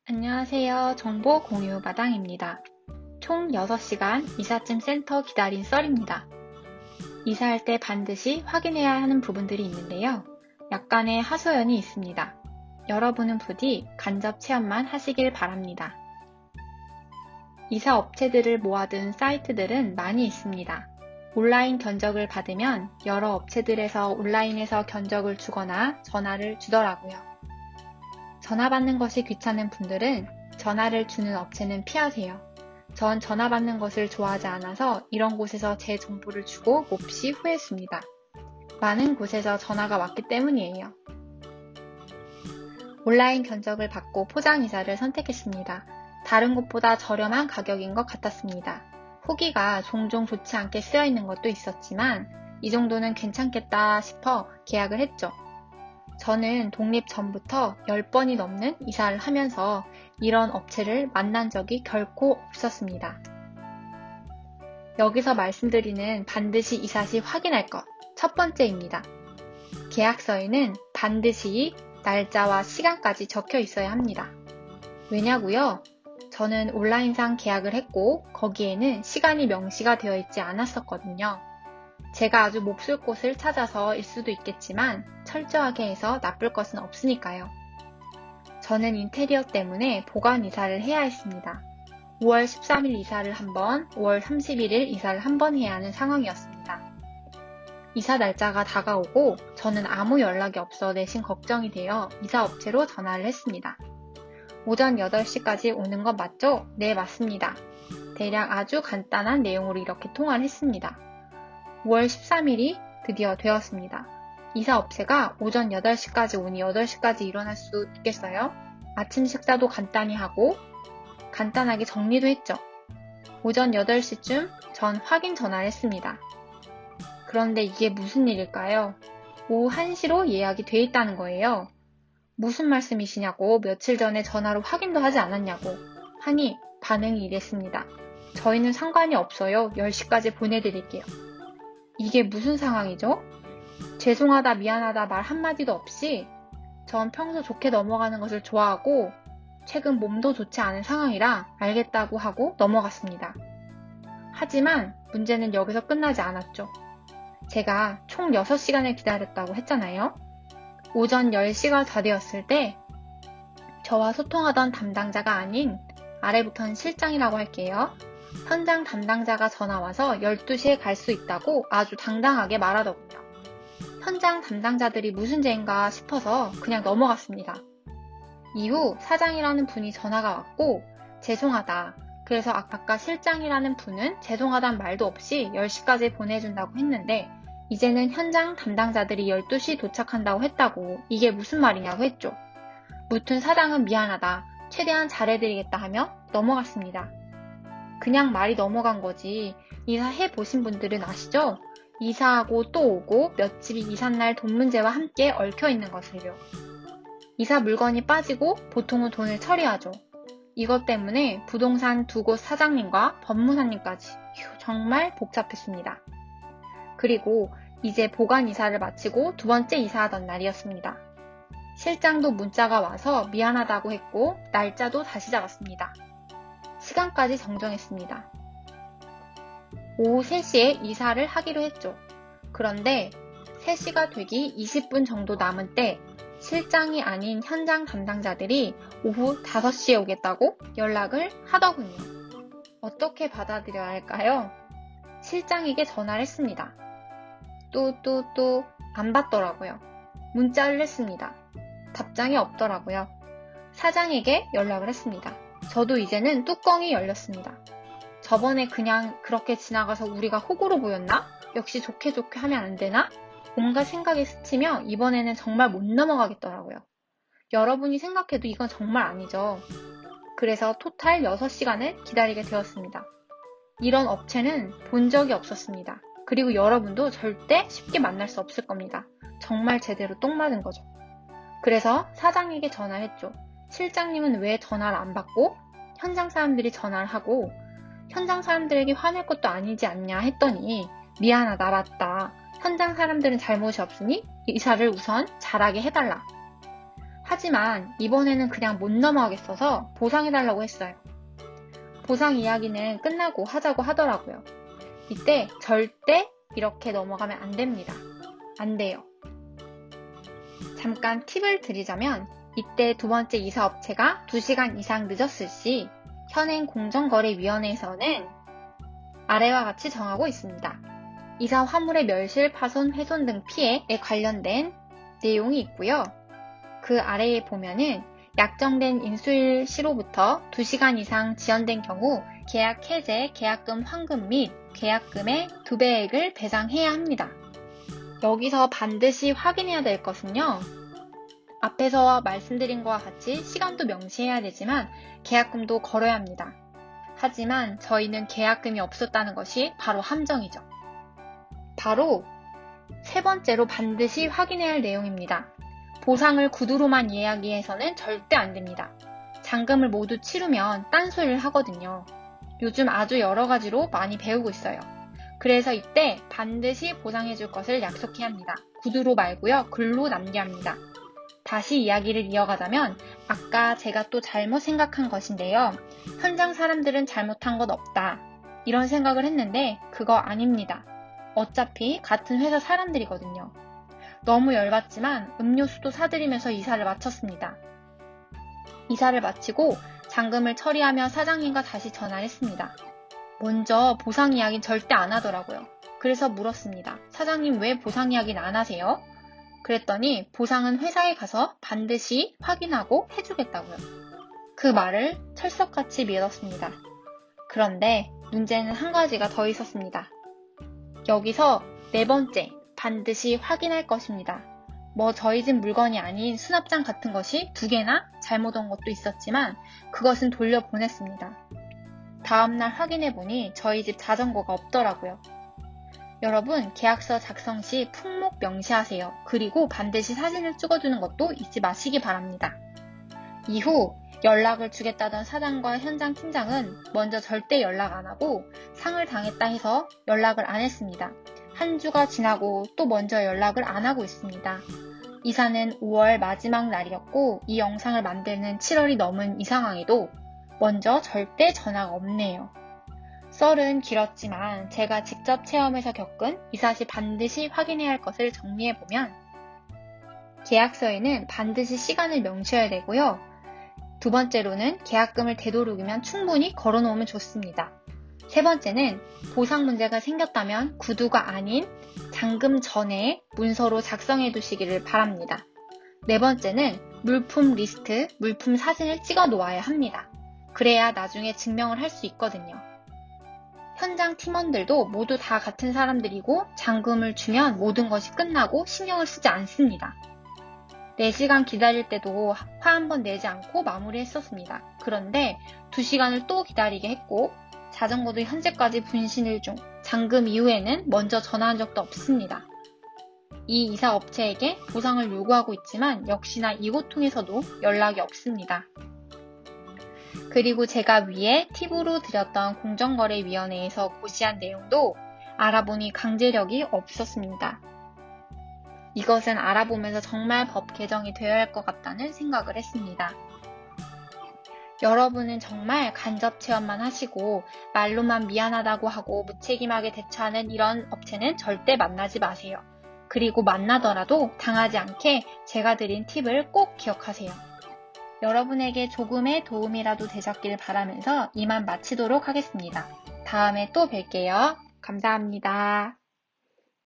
안녕하세요. 정보 공유 마당입니다. 총 6시간 이삿짐 센터 기다린 썰입니다. 이사할 때 반드시 확인해야 하는 부분들이 있는데요. 약간의 하소연이 있습니다. 여러분은 부디 간접 체험만 하시길 바랍니다. 이사 업체들을 모아둔 사이트들은 많이 있습니다. 온라인 견적을 받으면 여러 업체들에서 온라인에서 견적을 주거나 전화를 주더라고요. 전화 받는 것이 귀찮은 분들은 전화를 주는 업체는 피하세요. 전 전화 받는 것을 좋아하지 않아서 이런 곳에서 제 정보를 주고 몹시 후회했습니다. 많은 곳에서 전화가 왔기 때문이에요. 온라인 견적을 받고 포장이사를 선택했습니다. 다른 곳보다 저렴한 가격인 것 같았습니다. 후기가 종종 좋지 않게 쓰여 있는 것도 있었지만 이 정도는 괜찮겠다 싶어 계약을 했죠. 저는 독립 전부터 10번이 넘는 이사를 하면서 이런 업체를 만난 적이 결코 없었습니다. 여기서 말씀드리는 반드시 이사 시 확인할 것, 첫 번째입니다. 계약서에는 반드시 날짜와 시간까지 적혀 있어야 합니다. 왜냐고요? 저는 온라인상 계약을 했고 거기에는 시간이 명시가 되어 있지 않았었거든요. 제가 아주 몹쓸 곳을 찾아서일 수도 있겠지만 철저하게 해서 나쁠 것은 없으니까요. 저는 인테리어 때문에 보관 이사를 해야 했습니다. 5월 13일 이사를 한 번, 5월 31일 이사를 한 번 해야 하는 상황이었습니다. 이사 날짜가 다가오고 저는 아무 연락이 없어 내심 걱정이 되어 이사업체로 전화를 했습니다. 오전 8시까지 오는 것 맞죠? 네, 맞습니다. 대략 아주 간단한 내용으로 이렇게 통화를 했습니다. 5월 13일이 드디어 되었습니다. 이사업체가 오전 8시까지 오니 8시까지 일어날 수 있겠어요? 아침 식사도 간단히 하고 간단하게 정리도 했죠. 오전 8시쯤 전 확인 전화를 했습니다. 그런데 이게 무슨 일일까요? 오후 1시로 예약이 돼 있다는 거예요. 무슨 말씀이시냐고 며칠 전에 전화로 확인도 하지 않았냐고 하니 반응이 이랬습니다. 저희는 상관이 없어요. 10시까지 보내드릴게요. 이게 무슨 상황이죠? 죄송하다 미안하다 말 한마디도 없이 전 평소 좋게 넘어가는 것을 좋아하고 최근 몸도 좋지 않은 상황이라 알겠다고 하고 넘어갔습니다. 하지만 문제는 여기서 끝나지 않았죠. 제가 총 6시간을 기다렸다고 했잖아요. 오전 10시가 다 되었을 때 저와 소통하던 담당자가 아닌 아래부터는 실장이라고 할게요. 현장 담당자가 전화와서 12시에 갈 수 있다고 아주 당당하게 말하더군요. 현장 담당자들이 무슨 죄인가 싶어서 그냥 넘어갔습니다. 이후 사장이라는 분이 전화가 왔고 죄송하다. 그래서 아까 실장이라는 분은 죄송하단 말도 없이 10시까지 보내준다고 했는데 이제는 현장 담당자들이 12시 도착한다고 했다고 이게 무슨 말이냐고 했죠. 무튼 사장은 미안하다. 최대한 잘해드리겠다 하며 넘어갔습니다. 그냥 말이 넘어간 거지. 이사해 보신 분들은 아시죠? 이사하고 또 오고 몇 집이 이삿날 돈 문제와 함께 얽혀 있는 것을요. 이사 물건이 빠지고 보통은 돈을 처리하죠. 이것 때문에 부동산 두 곳 사장님과 법무사님까지 정말 복잡했습니다. 그리고 이제 보관 이사를 마치고 두 번째 이사하던 날이었습니다. 실장도 문자가 와서 미안하다고 했고 날짜도 다시 잡았습니다. 시간까지 정정했습니다. 오후 3시에 이사를 하기로 했죠. 그런데 3시가 되기 20분 정도 남은 때 실장이 아닌 현장 담당자들이 오후 5시에 오겠다고 연락을 하더군요. 어떻게 받아들여야 할까요? 실장에게 전화를 했습니다. 또 안 받더라고요. 문자를 했습니다. 답장이 없더라고요. 사장에게 연락을 했습니다. 저도 이제는 뚜껑이 열렸습니다. 저번에 그냥 그렇게 지나가서 우리가 호구로 보였나? 역시 좋게 하면 안 되나? 온갖 생각이 스치며 이번에는 정말 못 넘어가겠더라고요. 여러분이 생각해도 이건 정말 아니죠. 그래서 토탈 6시간을 기다리게 되었습니다. 이런 업체는 본 적이 없었습니다. 그리고 여러분도 절대 쉽게 만날 수 없을 겁니다. 정말 제대로 똥 맞은 거죠. 그래서 사장에게 전화를 했죠. 실장님은 왜 전화를 안 받고 현장 사람들이 전화를 하고 현장 사람들에게 화낼 것도 아니지 않냐 했더니 미안하다 맞다. 현장 사람들은 잘못이 없으니 이사를 우선 잘하게 해달라. 하지만 이번에는 그냥 못 넘어가겠어서 보상해달라고 했어요. 보상 이야기는 끝나고 하자고 하더라고요. 이때 절대 이렇게 넘어가면 안 됩니다. 안 돼요. 잠깐 팁을 드리자면 이때 두 번째 이사업체가 2시간 이상 늦었을 시 현행공정거래위원회에서는 아래와 같이 정하고 있습니다. 이사 화물의 멸실, 파손, 훼손 등 피해에 관련된 내용이 있고요. 그 아래에 보면은 약정된 인수일 시로부터 2시간 이상 지연된 경우 계약 해제, 계약금 환급 및 계약금의 2배액을 배상해야 합니다. 여기서 반드시 확인해야 될 것은요. 앞에서 말씀드린 것과 같이 시간도 명시해야 되지만 계약금도 걸어야 합니다. 하지만 저희는 계약금이 없었다는 것이 바로 함정이죠. 바로 세 번째로 반드시 확인해야 할 내용입니다. 보상을 구두로만 이야기해서는 절대 안 됩니다. 잔금을 모두 치르면 딴소리를 하거든요. 요즘 아주 여러 가지로 많이 배우고 있어요. 그래서 이때 반드시 보상해줄 것을 약속해야 합니다. 구두로 말고요. 글로 남겨야 합니다. 다시 이야기를 이어가자면 아까 제가 또 잘못 생각한 것인데요. 현장 사람들은 잘못한 것 없다. 이런 생각을 했는데 그거 아닙니다. 어차피 같은 회사 사람들이거든요. 너무 열받지만 음료수도 사드리면서 이사를 마쳤습니다. 이사를 마치고 잔금을 처리하며 사장님과 다시 전화를 했습니다. 먼저 보상 이야기는 절대 안 하더라고요. 그래서 물었습니다. 사장님 왜 보상 이야기는 안 하세요? 그랬더니 보상은 회사에 가서 반드시 확인하고 해주겠다고요. 그 말을 철석같이 믿었습니다. 그런데 문제는 한 가지가 더 있었습니다. 여기서 네 번째, 반드시 확인할 것입니다. 저희 집 물건이 아닌 수납장 같은 것이 2개나 잘못 온 것도 있었지만 그것은 돌려보냈습니다. 다음날 확인해보니 저희 집 자전거가 없더라고요. 여러분, 계약서 작성 시 품목 명시하세요. 그리고 반드시 사진을 찍어두는 것도 잊지 마시기 바랍니다. 이후 연락을 주겠다던 사장과 현장 팀장은 먼저 절대 연락 안 하고 상을 당했다 해서 연락을 안 했습니다. 한 주가 지나고 또 먼저 연락을 안 하고 있습니다. 이사는 5월 마지막 날이었고 이 영상을 만드는 7월이 넘은 이 상황에도 먼저 절대 전화가 없네요. 썰은 길었지만 제가 직접 체험해서 겪은 이사 시 반드시 확인해야 할 것을 정리해보면 계약서에는 반드시 시간을 명시해야 되고요. 두 번째로는 계약금을 되도록이면 충분히 걸어놓으면 좋습니다. 세 번째는 보상 문제가 생겼다면 구두가 아닌 잔금 전에 문서로 작성해 두시기를 바랍니다. 네 번째는 물품 리스트, 물품 사진을 찍어 놓아야 합니다. 그래야 나중에 증명을 할 수 있거든요. 현장 팀원들도 모두 다 같은 사람들이고 잔금을 주면 모든 것이 끝나고 신경을 쓰지 않습니다. 4시간 기다릴 때도 화 한 번 내지 않고 마무리했었습니다. 그런데 2시간을 또 기다리게 했고 자전거도 현재까지 분신일 중, 잔금 이후에는 먼저 전화한 적도 없습니다. 이 이사 업체에게 보상을 요구하고 있지만 역시나 이곳 통해서도 연락이 없습니다. 그리고 제가 위에 팁으로 드렸던 공정거래위원회에서 고시한 내용도 알아보니 강제력이 없었습니다. 이것은 알아보면서 정말 법 개정이 되어야 할 것 같다는 생각을 했습니다. 여러분은 정말 간접 체험만 하시고 말로만 미안하다고 하고 무책임하게 대처하는 이런 업체는 절대 만나지 마세요. 그리고 만나더라도 당하지 않게 제가 드린 팁을 꼭 기억하세요. 여러분에게 조금의 도움이라도 되셨길 바라면서 이만 마치도록 하겠습니다. 다음에 또 뵐게요. 감사합니다.